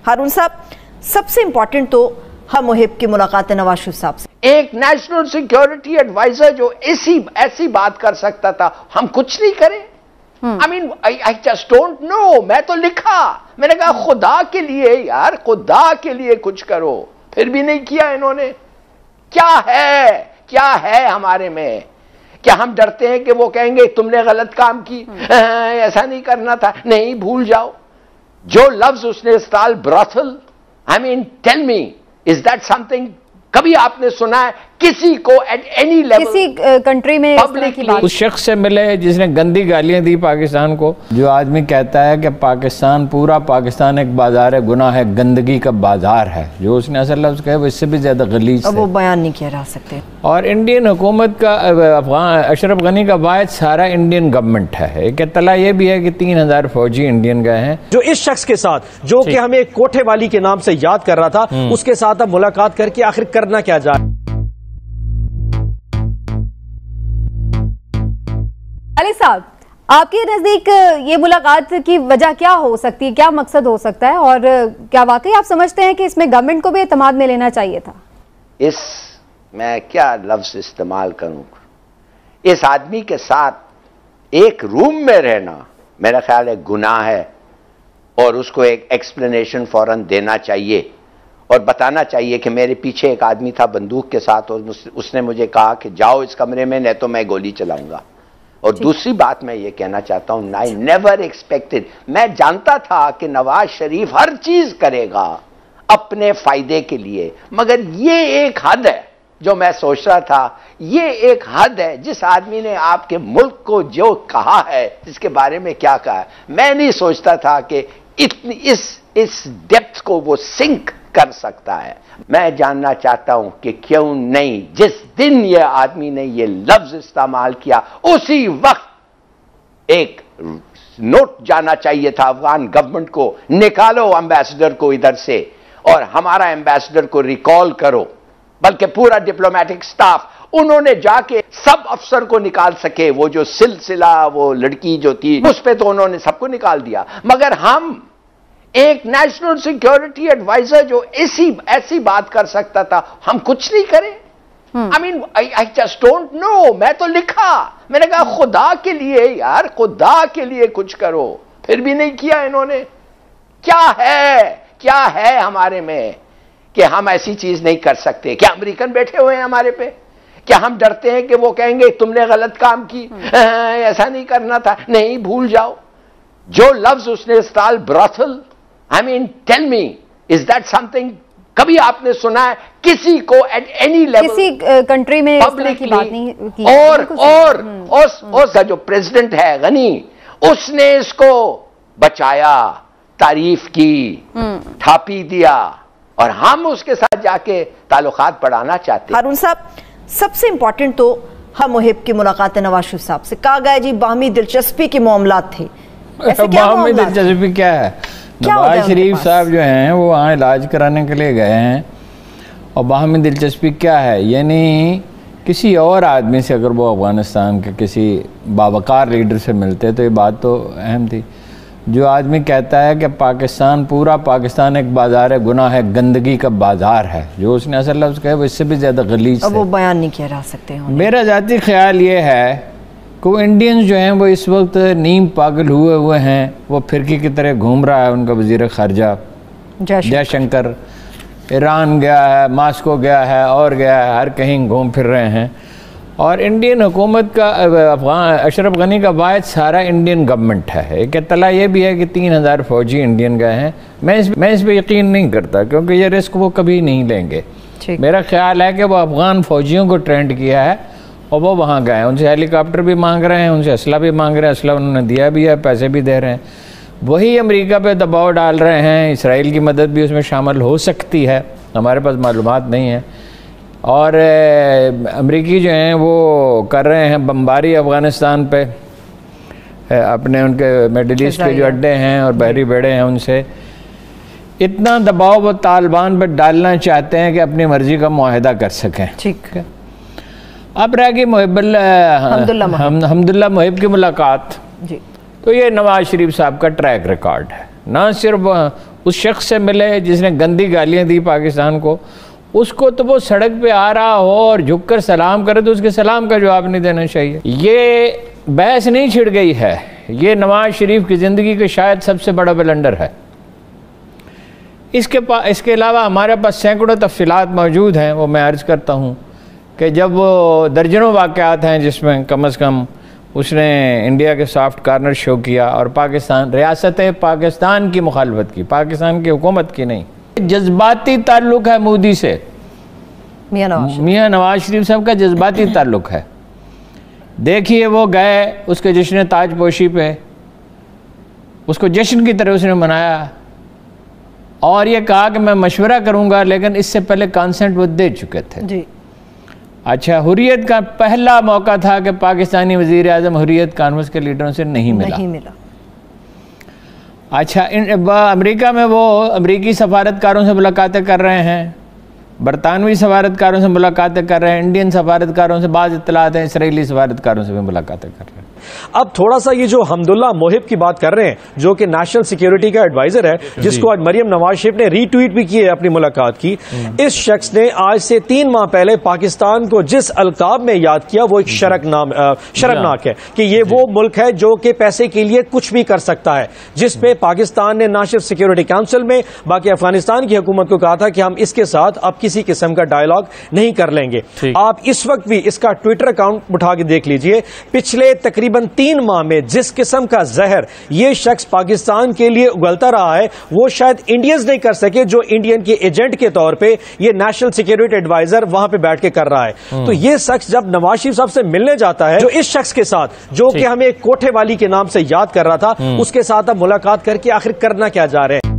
हारून साहब, सबसे इम्पोर्टेंट तो हम मुहिब की मुलाकात है नवाज शरीफ साहब से। एक नेशनल सिक्योरिटी एडवाइजर जो ऐसी बात कर सकता था, हम कुछ नहीं करें। I mean, I just don't know। मैं तो लिखा, मैंने कहा खुदा के लिए यार, खुदा के लिए कुछ करो, फिर भी नहीं किया इन्होंने। क्या है हमारे में? क्या हम डरते हैं कि वो कहेंगे तुमने गलत काम की, ऐसा नहीं करना था? नहीं, भूल जाओ। जो लफ्ज उसने इस्तेमाल brothel, I mean, tell me, is that something कभी आपने सुना है किसी को एट एनी लेवल, किसी कंट्री में पब्लिकली उस शख्स से मिले जिसने गंदी गालियां दी पाकिस्तान को? जो आदमी कहता है कि पाकिस्तान, पूरा पाकिस्तान एक बाजार है, गुनाह है, गंदगी का बाजार है, जो उसने असल लफ्ज कहे वो इससे भी ज्यादा गलीज, वो बयान नहीं किया जा सकते। और इंडियन हुकूमत का, अफगान अशरफ गनी का वाहिद सारा इंडियन गवर्नमेंट है। एक इत्तला ये भी है कि 3000 फौजी इंडियन गए हैं। जो इस शख्स के साथ, जो कि हमें कोठे वाली के नाम से याद कर रहा था, उसके साथ अब मुलाकात करके आखिर करना क्या जाए? अली साहब, आपके नजदीक ये मुलाकात की वजह क्या हो सकती है, क्या मकसद हो सकता है, और क्या वाकई आप समझते हैं कि इसमें गवर्नमेंट को भी एतमाद में लेना चाहिए था? मैं क्या लफ्ज इस्तेमाल करूं, इस आदमी के साथ एक रूम में रहना मेरा ख्याल है गुनाह है, और उसको एक एक्सप्लेनेशन फौरन देना चाहिए और बताना चाहिए कि मेरे पीछे एक आदमी था बंदूक के साथ, और उसने मुझे कहा कि जाओ इस कमरे में, नहीं तो मैं गोली चलाऊंगा। और दूसरी बात मैं ये कहना चाहता हूं, आई नेवर एक्सपेक्टेड, मैं जानता था कि नवाज शरीफ हर चीज करेगा अपने फायदे के लिए, मगर ये एक हद है जो मैं सोच रहा था, ये एक हद है। जिस आदमी ने आपके मुल्क को जो कहा है, जिसके बारे में क्या कहा है, मैं नहीं सोचता था कि इतनी इस डेप्थ को वो सिंक कर सकता है। मैं जानना चाहता हूं कि क्यों नहीं, जिस दिन ये आदमी ने ये लफ्ज इस्तेमाल किया, उसी वक्त एक नोट जाना चाहिए था अफगान गवर्नमेंट को, निकालो एम्बेसडर को इधर से और हमारा एम्बेसडर को रिकॉल करो, बल्कि पूरा डिप्लोमेटिक स्टाफ, उन्होंने जाके सब अफसर को निकाल सके। वो जो सिलसिला, वो लड़की जो थी, उस पे तो उन्होंने सबको निकाल दिया, मगर हम एक नेशनल सिक्योरिटी एडवाइजर जो ऐसी बात कर सकता था, हम कुछ नहीं करें। I mean, I just don't know। मैं तो लिखा, मैंने कहा खुदा के लिए यार, खुदा के लिए कुछ करो, फिर भी नहीं किया इन्होंने। क्या है हमारे में कि हम ऐसी चीज नहीं कर सकते? क्या अमेरिकन बैठे हुए हैं हमारे पे? क्या हम डरते हैं कि वो कहेंगे तुमने गलत काम की, ऐसा नहीं करना था? नहीं, भूल जाओ। जो लफ्ज उसने इस्तेमाल brothel, I mean, tell me, is that something कभी आपने सुना है किसी को एट एनी लेवल, किसी कंट्री में पब्लिकली बात नहीं की? और उसका जो प्रेसिडेंट है गनी, उसने इसको बचाया, तारीफ की, थापी दिया, और हम उसके साथ जाके ताल्लुकात बढ़ाना चाहते हैं। हारून साहब, सबसे इम्पोर्टेंट तो हम मुहिब की मुलाकात है नवाज शरीफ साहब से। कहा गया जी बाहमी दिलचस्पी के मामलात थे। बाहमी दिलचस्पी क्या है? नवाज शरीफ साहब जो हैं वो वहाँ इलाज कराने के लिए गए हैं, और बाहमी दिलचस्पी क्या है? यानी किसी और आदमी से अगर वो अफ़गानिस्तान के किसी बावकार लीडर से मिलते तो ये बात तो अहम थी। जो आदमी कहता है कि पाकिस्तान, पूरा पाकिस्तान एक बाजार है, गुनाह है, गंदगी का बाजार है, जो उसने असल लफ्ज कहे वो इससे भी ज़्यादा गलीज, वो बयान नहीं किया जा सकते। मेरा ज़ाती ख्याल ये है को इंडियंस जो हैं वो इस वक्त नीम पागल हुए हैं। वो फिरकी की तरह घूम रहा है उनका वज़ीर ख़ारजा जयशंकर, ईरान गया है, मास्को गया है, और गया है, हर कहीं घूम फिर रहे हैं। और इंडियन हुकूमत का, अफगान अशरफ गनी का वाहिद सारा इंडियन गवर्नमेंट है। एक इत्तला ये भी है कि 3000 फौजी इंडियन गए हैं। मैं इस पर यकीन नहीं करता, क्योंकि ये रिस्क वो कभी नहीं लेंगे। मेरा ख्याल है कि वो अफगान फौजियों को ट्रेंड किया है और वो वहाँ गए हैं, उनसे हेलीकॉप्टर भी मांग रहे हैं, उनसे असला भी मांग रहे हैं, असला उन्होंने दिया भी है, पैसे भी दे रहे हैं। वही अमेरिका पे दबाव डाल रहे हैं, इसराइल की मदद भी उसमें शामिल हो सकती है, हमारे पास मालूमात नहीं है। और अमेरिकी जो हैं वो कर रहे हैं बमबारी अफ़गानिस्तान पे, अपने उनके मिडिल ईस्ट के जो अड्डे हैं और बहरी बेड़े हैं, उनसे इतना दबाव वो तालिबान पर डालना चाहते हैं कि अपनी मर्जी का मुआहदा कर सकें। ठीक है, अब रह गई हमदुल्ला मुहिब की मुलाकात जी। तो ये नवाज शरीफ साहब का ट्रैक रिकॉर्ड है, ना सिर्फ اس شخص سے ملے جس نے گندی گالیاں دی پاکستان کو، اس کو تو وہ سڑک پہ آ رہا ہو اور جھک کر سلام کرے تو اس کے سلام کا جواب نہیں دینا چاہیے۔ یہ بحث نہیں چھڑ گئی ہے، یہ نواز شریف کی زندگی کا شاید سب سے بڑا بلنڈر ہے۔ اس کے علاوہ ہمارے پاس سینکڑوں تفصیلات موجود ہیں، وہ میں عرض کرتا ہوں کہ جب وہ درجنوں واقعات ہیں جس میں کم از کم اس نے انڈیا کے سافٹ کارنر شو کیا اور ریاست پاکستان کی مخالفت کی، پاکستان کی حکومت کی نہیں۔ جذباتی تعلق ہے مودی سے، میاں نواز شریف صاحب کا جذباتی تعلق ہے۔ دیکھیے وہ گئے اس کے جشن تاج پوشی پہ، اس کو جشن کی طرح اس نے منایا اور یہ کہا کہ میں مشورہ کروں گا، لیکن اس سے پہلے کانسنٹ وہ دے چکے تھے۔ جی اچھا، حریت کا پہلا موقع تھا کہ پاکستانی وزیر اعظم حریت کانفرنس کے لیڈروں سے نہیں ملا۔ اچھا، امریکہ میں وہ امریکی سفارتکاروں سے ملاقاتیں کر رہے ہیں، برطانوی سفارتکاروں سے ملاقاتیں کر رہے ہیں، انڈین سفارتکاروں سے، بعض اطلاعات ہیں اسرائیلی سفارتکاروں سے بھی ملاقاتیں کر رہے ہیں۔ اب تھوڑا سا یہ جو حمداللہ محب کی بات کر رہے ہیں جو کہ نیشنل سیکیورٹی کا ایڈوائزر ہے، جس کو آج مریم نواز شریف نے ری ٹویٹ بھی کی ہے اپنی ملاقات کی، اس شخص نے آج سے 3 ماہ پہلے پاکستان کو جس القاب میں یاد کیا وہ ایک شرمناک ہے کہ یہ وہ ملک ہے جو کہ پیسے کے لیے کچھ بھی کر سکتا ہے، جس پہ پاکستان نے نیشنل سیکیورٹی کونسل میں باقی افغانستان کی حکومت کو کہا تھا کہ ہم اس کے ساتھ اب کسی قسم کا ڈائیلاگ نہیں کر لیں گے۔ آپ اس وقت بھی اس کا ٹویٹر اکاؤنٹ اٹھا کے دیکھ لیجئے، پچھلے تقریباً 3 ماہ میں جس قسم کا زہر یہ شخص پاکستان کے لیے اگلتا رہا ہے وہ شاید انڈینز نہیں کر سکے، جو انڈین کے ایجنٹ کے طور پہ یہ نیشنل سیکیورٹی ایڈوائزر وہاں پہ بیٹھ کے کر رہا ہے۔ تو یہ شخص جب نواز شریف صاحب سے ملنے جاتا ہے، جو اس شخص کے ساتھ جو کہ ہمیں ایک کوٹھے والی کے نام سے یاد کر رہا تھا، اس کے ساتھ اب ملاقات کر کے آخر کرنا کیا جا رہے ہیں۔